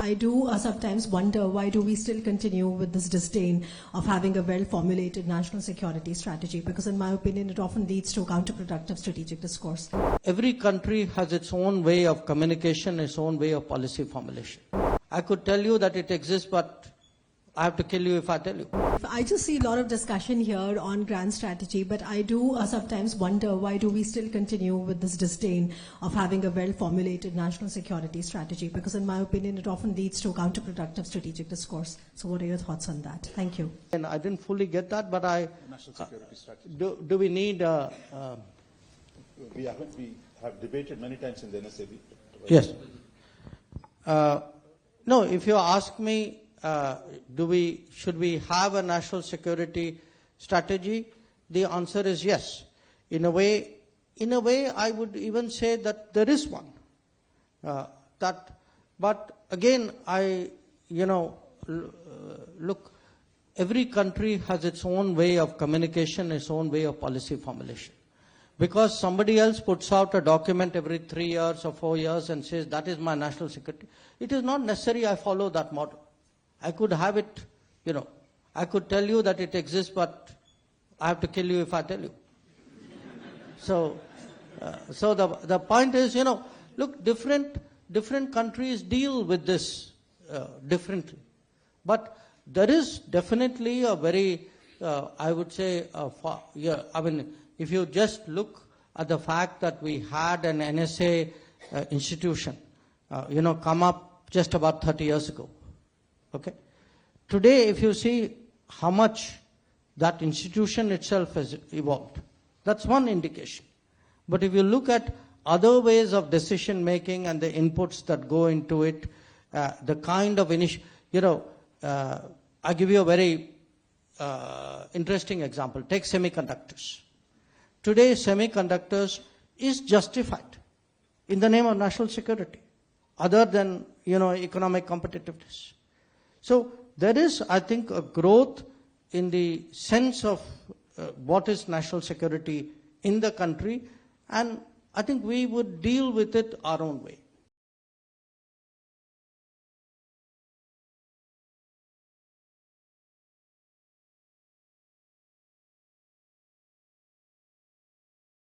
I do sometimes wonder, why do we still continue with this disdain of having a well-formulated national security strategy? Because in my opinion, it often leads to counterproductive strategic discourse. Every country has its own way of communication, its own way of policy formulation. I could tell you that it exists, but I have to kill you if I tell you. I just see a lot of discussion here on grand strategy, but I do sometimes wonder, why do we still continue with this disdain of having a well-formulated national security strategy? Because in my opinion, it often leads to counterproductive strategic discourse. So what are your thoughts on that? Thank you. And I didn't fully get that, but national security strategy. Do we need... We have debated many times in the NSAB. Yes. No, if you ask me, should we have a national security strategy? The answer is yes. In a way, I would even say that there is one. But again, look, every country has its own way of communication, its own way of policy formulation. Because somebody else puts out a document every 3 years or 4 years and says, that is my national security, it is not necessary I follow that model. I could have it, I could tell you that it exists, but I have to kill you if I tell you. So the point is, look, different countries deal with this differently. But there is definitely a very, I would say, if you just look at the fact that we had an NSA institution, come up just about 30 years ago. Okay. Today, if you see how much that institution itself has evolved, that's one indication. But if you look at other ways of decision making and the inputs that go into it, the kind of I'll give you a very interesting example. Take semiconductors. Today, semiconductors is justified in the name of national security, other than economic competitiveness. So there is, I think, a growth in the sense of what is national security in the country, and I think we would deal with it our own way.